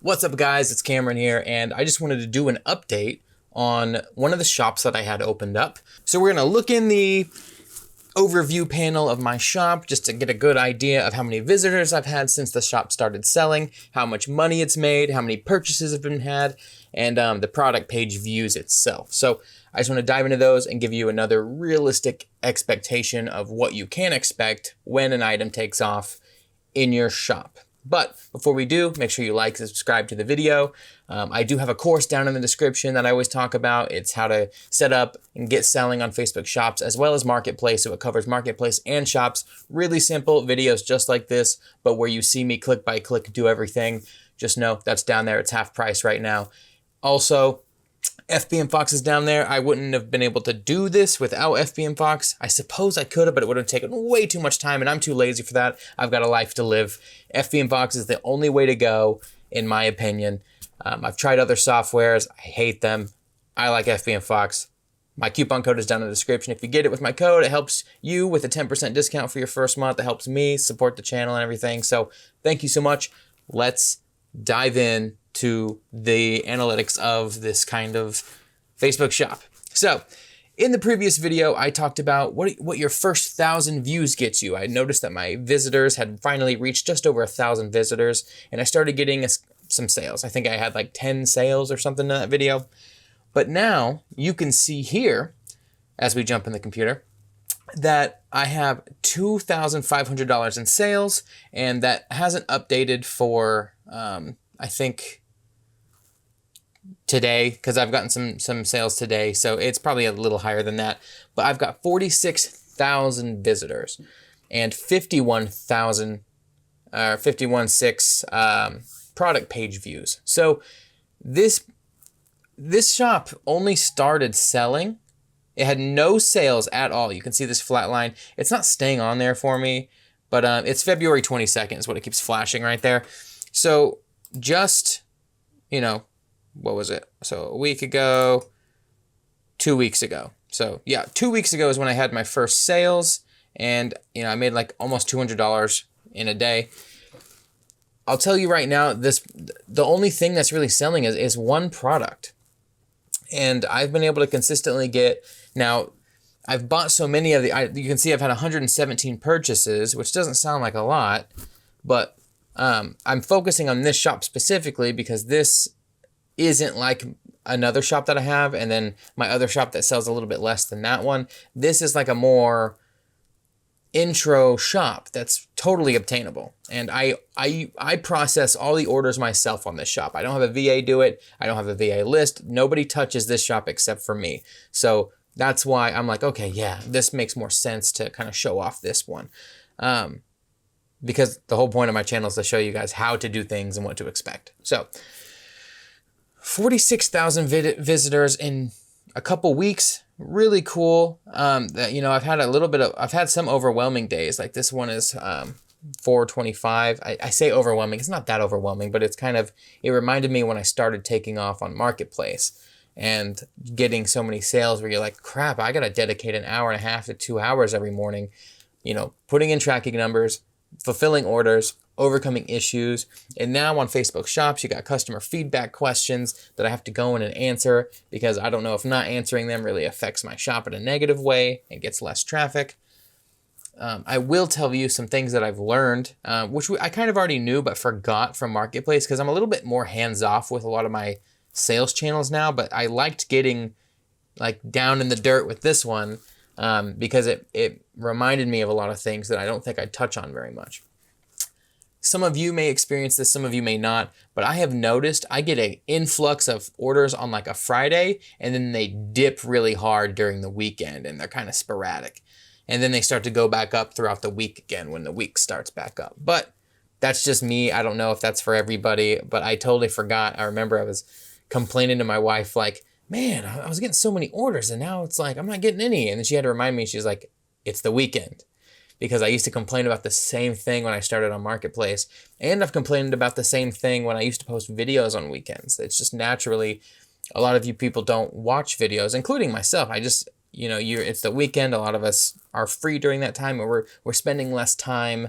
What's up, guys? It's Cameron here, and I just wanted to do an update on one of the shops that I had opened up. So we're going to look in the overview panel of my shop just to get a good idea of how many visitors I've had since the shop started selling, how much money it's made, how many purchases have been had, and the product page views itself. So I just want to dive into those and give you another realistic expectation of what you can expect when an item takes off in your shop. But before we do, make sure you like and subscribe to the video. I do have a course down in the description that I always talk about. It's how to set up and get selling on Facebook shops as well as Marketplace. So it covers Marketplace and shops. Really simple videos just like this, but where you see me click by click do everything. Just know that's down there. It's half price right now. Also, FBM Fox is down there. I wouldn't have been able to do this without FBM Fox. I suppose I could have, but it would have taken way too much time, and I'm too lazy for that. I've got a life to live. FBM Fox is the only way to go, in my opinion. I've tried other softwares. I hate them. I like FBM Fox. My coupon code is down in the description. If you get it with my code, it helps you with a 10% discount for your first month. It helps me support the channel and everything. So thank you so much. Let's dive in to the analytics of this kind of Facebook shop. So in the previous video, I talked about what your first 1,000 views gets you. I noticed that my visitors had finally reached just over 1,000 visitors, and I started getting some sales. I think I had like 10 sales or something in that video. But now you can see here, as we jump in the computer, that I have $2,500 in sales, and that hasn't updated for, I think, today, because I've gotten some sales today, so it's probably a little higher than that. But I've got 46,000 visitors and 51,600 product page views. So this shop only started selling. It had no sales at all. You can see this flat line. It's not staying on there for me, but it's February 22nd is what it keeps flashing right there. So just, what was it? So a week ago, 2 weeks ago. So yeah, 2 weeks ago is when I had my first sales, and I made like almost $200 in a day. I'll tell you right now, the only thing that's really selling is one product. And I've been able to consistently get, now I've bought so many of you can see I've had 117 purchases, which doesn't sound like a lot, but I'm focusing on this shop specifically because this isn't like another shop that I have, and then my other shop that sells a little bit less than that one. This is like a more intro shop that's totally obtainable. And I process all the orders myself on this shop. I don't have a VA do it. I don't have a VA list. Nobody touches this shop except for me. So that's why I'm like, okay, yeah, this makes more sense to kind of show off this one. Because the whole point of my channel is to show you guys how to do things and what to expect. So 46,000 visitors in a couple weeks, really cool. I've had some overwhelming days. Like this one is 425. I say overwhelming. It's not that overwhelming, but it reminded me when I started taking off on Marketplace and getting so many sales where you're like, crap, I got to dedicate an hour and a half to 2 hours every morning, putting in tracking numbers, fulfilling orders, overcoming issues. And now on Facebook shops, you got customer feedback questions that I have to go in and answer because I don't know if not answering them really affects my shop in a negative way and gets less traffic. I will tell you some things that I've learned, which I kind of already knew but forgot from Marketplace because I'm a little bit more hands-off with a lot of my sales channels now, but I liked getting like down in the dirt with this one because it reminded me of a lot of things that I don't think I'd touch on very much. Some of you may experience this, some of you may not, but I have noticed I get an influx of orders on like a Friday, and then they dip really hard during the weekend, and they're kind of sporadic. And then they start to go back up throughout the week again when the week starts back up. But that's just me. I don't know if that's for everybody, but I totally forgot. I remember I was complaining to my wife like, man, I was getting so many orders, and now it's like I'm not getting any. And then she had to remind me, she's like, it's the weekend. Because I used to complain about the same thing when I started on Marketplace. And I've complained about the same thing when I used to post videos on weekends. It's just naturally, a lot of you people don't watch videos, including myself. It's the weekend. A lot of us are free during that time, and we're spending less time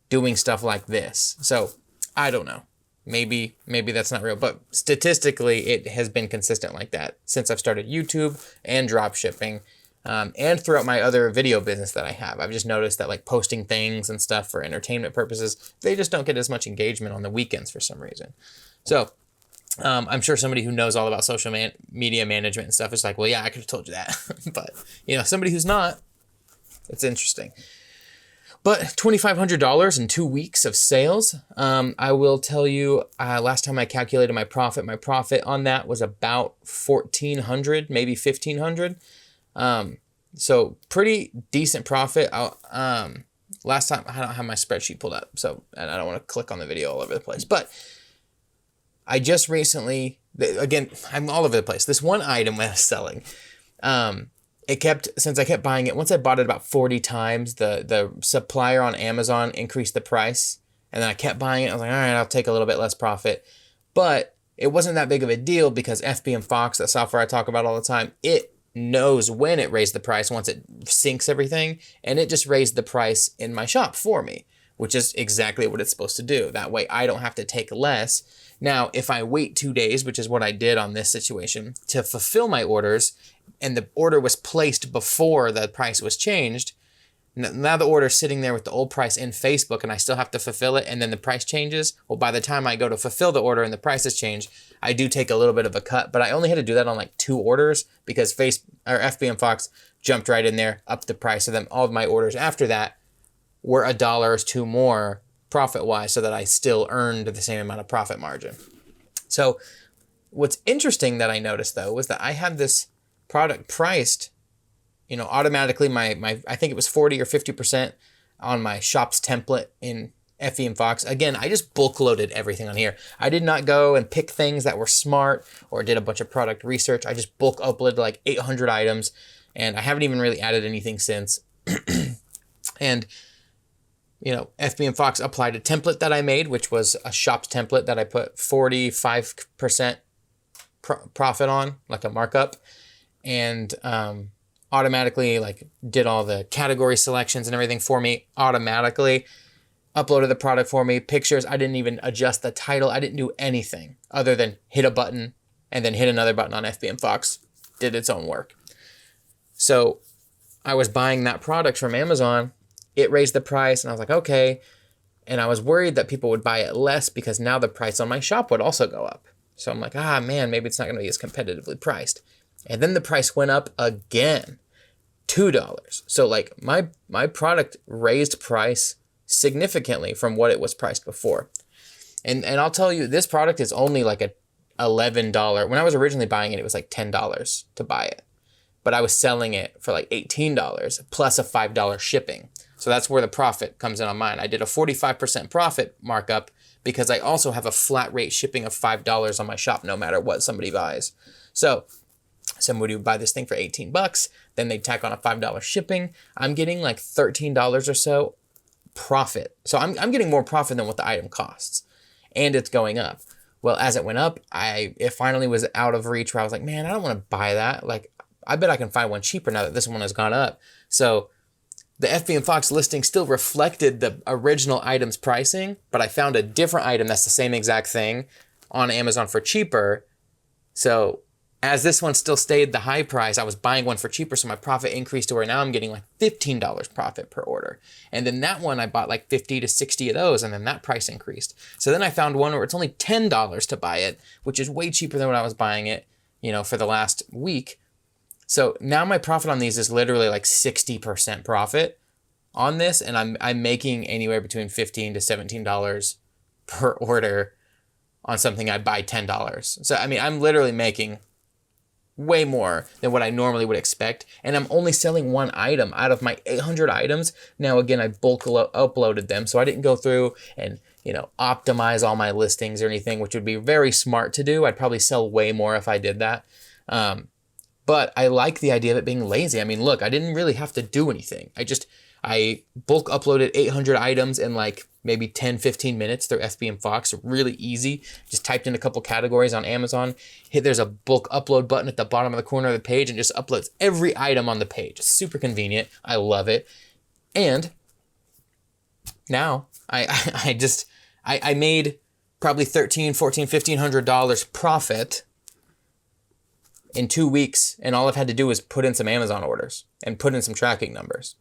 doing stuff like this. So I don't know. Maybe that's not real, but statistically it has been consistent like that since I've started YouTube and drop shipping, and throughout my other video business that I have. I've just noticed that like posting things and stuff for entertainment purposes, they just don't get as much engagement on the weekends for some reason. So I'm sure somebody who knows all about social media management and stuff is like, well, yeah, I could have told you that. But, somebody who's not, it's interesting. But $2,500 in 2 weeks of sales. I will tell you, last time I calculated my profit on that was about $1,400, maybe $1,500. So pretty decent profit. Last time, I don't have my spreadsheet pulled up, and I don't want to click on the video all over the place. But I just recently, again, I'm all over the place. This one item I was selling, since I kept buying it, once I bought it about 40 times, the supplier on Amazon increased the price, and then I kept buying it. I was like, all right, I'll take a little bit less profit. But it wasn't that big of a deal because FBM Fox, that software I talk about all the time, it knows when it raised the price once it syncs everything, and it just raised the price in my shop for me, which is exactly what it's supposed to do. That way I don't have to take less. Now, if I wait 2 days, which is what I did on this situation, to fulfill my orders, and the order was placed before the price was changed, now the order's sitting there with the old price in Facebook and I still have to fulfill it, and then the price changes. Well, by the time I go to fulfill the order and the price has changed, I do take a little bit of a cut, but I only had to do that on like 2 orders because FBM Fox jumped right in there, upped the price of them. All of my orders after that were $1 or $2 more profit-wise, so that I still earned the same amount of profit margin. So what's interesting that I noticed though was that I had this product priced, automatically I think it was 40 or 50% on my shop's template in FBM Fox. Again, I just bulk loaded everything on here. I did not go and pick things that were smart or did a bunch of product research. I just bulk uploaded like 800 items, and I haven't even really added anything since. And FBM Fox applied a template that I made, which was a shop's template that I put 45% profit on, like a markup, and automatically like did all the category selections and everything for me automatically, uploaded the product for me, pictures. I didn't even adjust the title. I didn't do anything other than hit a button and then hit another button on FBM Fox, did its own work. So I was buying that product from Amazon. It raised the price and I was like, okay. And I was worried that people would buy it less because now the price on my shop would also go up. So I'm like, man, maybe it's not going to be as competitively priced. And then the price went up again, $2. So like my product raised price significantly from what it was priced before. And I'll tell you, this product is only like a $11. When I was originally buying it, it was like $10 to buy it. But I was selling it for like $18 plus a $5 shipping. So that's where the profit comes in on mine. I did a 45% profit markup because I also have a flat rate shipping of $5 on my shop no matter what somebody buys. So somebody would buy this thing for $18, then they tack on a $5 shipping. I'm getting like $13 or so profit. So I'm getting more profit than what the item costs, and it's going up. Well, as it went up, it finally was out of reach where I was like, man, I don't want to buy that. Like, I bet I can find one cheaper now that this one has gone up. So the FBM Fox listing still reflected the original item's pricing, but I found a different item that's the same exact thing on Amazon for cheaper. So as this one still stayed the high price, I was buying one for cheaper, so my profit increased to where now I'm getting like $15 profit per order. And then that one, I bought like 50 to 60 of those, and then that price increased. So then I found one where it's only $10 to buy it, which is way cheaper than when I was buying it, for the last week. So now my profit on these is literally like 60% profit on this, and I'm making anywhere between $15 to $17 per order on something I buy $10. So I mean, I'm literally making way more than what I normally would expect, and I'm only selling one item out of my 800 items. Now again, I bulk uploaded them, so I didn't go through and optimize all my listings or anything, which would be very smart to do. I'd probably sell way more if I did that. But I like the idea of it being lazy. I mean, look, I didn't really have to do anything. I bulk uploaded 800 items in like maybe 10, 15 minutes through FBM Fox. Really easy. Just typed in a couple categories on Amazon. There's a bulk upload button at the bottom of the corner of the page and just uploads every item on the page. It's super convenient. I love it. And now I made probably $1,300, $1,400, $1,500 profit in 2 weeks, and all I've had to do is put in some Amazon orders and put in some tracking numbers.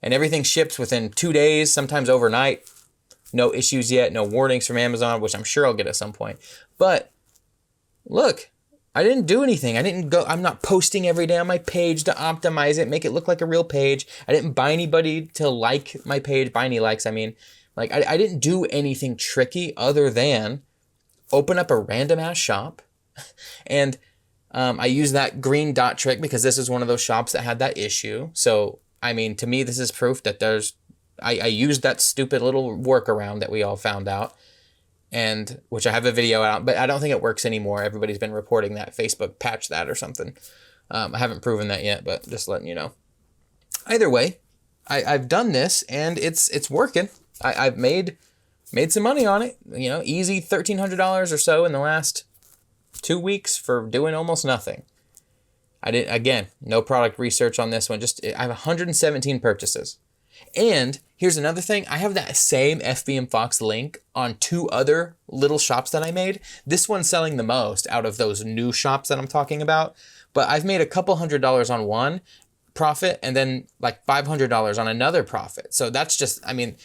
And everything ships within 2 days, sometimes overnight. No issues yet, no warnings from Amazon, which I'm sure I'll get at some point. But look, I didn't do anything. I'm not posting every day on my page to optimize it, make it look like a real page. I didn't buy anybody to like my page, buy any likes, I mean. Like, I didn't do anything tricky other than open up a random ass shop. And I use that green dot trick because this is one of those shops that had that issue. So, I mean, to me, this is proof that I used that stupid little workaround that we all found out, and which I have a video out, but I don't think it works anymore. Everybody's been reporting that Facebook patched that or something. I haven't proven that yet, but just letting you know. Either way, I've done this and it's working. I've made some money on it, you know, easy $1,300 or so in the last 2 weeks for doing almost nothing. I did, again, no product research on this one. I have 117 purchases. And here's another thing. I have that same FBM Fox link on 2 other little shops that I made. This one's selling the most out of those new shops that I'm talking about. But I've made a couple $100 on one profit and then like $500 on another profit. So that's just, I mean,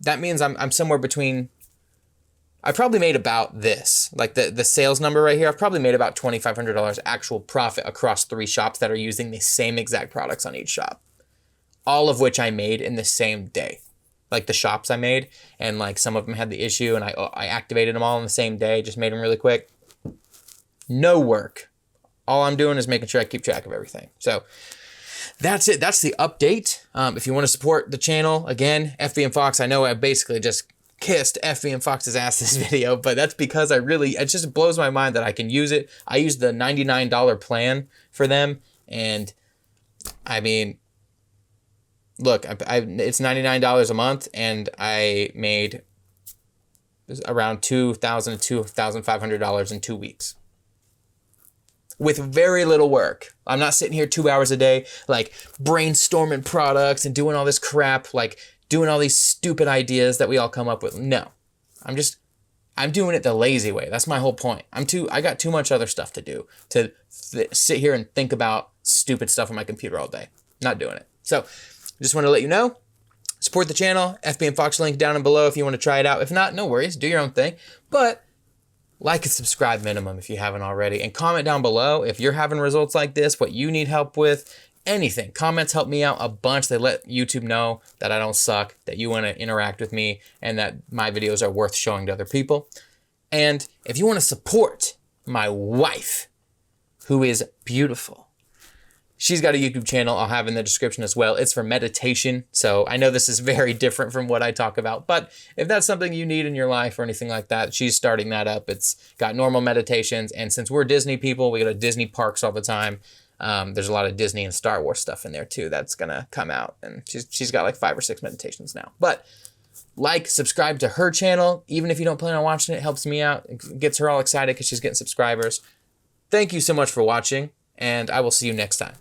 that means I'm somewhere between, I probably made about this, like the sales number right here. I've probably made about $2,500 actual profit across 3 shops that are using the same exact products on each shop. All of which I made in the same day. Like the shops I made, and like some of them had the issue, and I activated them all in the same day, just made them really quick. No work. All I'm doing is making sure I keep track of everything. So that's it. That's the update. If you want to support the channel, again, FBM Fox, I know I basically just kissed FBM Fox's ass this video, but that's because it just blows my mind that I can use it. I used the $99 plan for them, and I mean, look, it's $99 a month, and I made around $2,000 to $2,500 in 2 weeks. With very little work. I'm not sitting here 2 hours a day, like brainstorming products and doing all this crap, like doing all these stupid ideas that we all come up with. No, I'm doing it the lazy way. That's my whole point. I got too much other stuff to do to sit here and think about stupid stuff on my computer all day. Not doing it. So just want to let you know, support the channel, FBM Fox link down and below if you want to try it out. If not, no worries, do your own thing. But like and subscribe minimum if you haven't already. And comment down below if you're having results like this, what you need help with, anything. Comments help me out a bunch. They let YouTube know that I don't suck, that you want to interact with me, and that my videos are worth showing to other people. And if you want to support my wife, who is beautiful, she's got a YouTube channel I'll have in the description as well. It's for meditation. So I know this is very different from what I talk about, but if that's something you need in your life or anything like that, she's starting that up. It's got normal meditations. And since we're Disney people, we go to Disney parks all the time. There's a lot of Disney and Star Wars stuff in there too that's gonna come out. And she's got like 5 or 6 meditations now. But like, subscribe to her channel. Even if you don't plan on watching it, it helps me out. It gets her all excited because she's getting subscribers. Thank you so much for watching, and I will see you next time.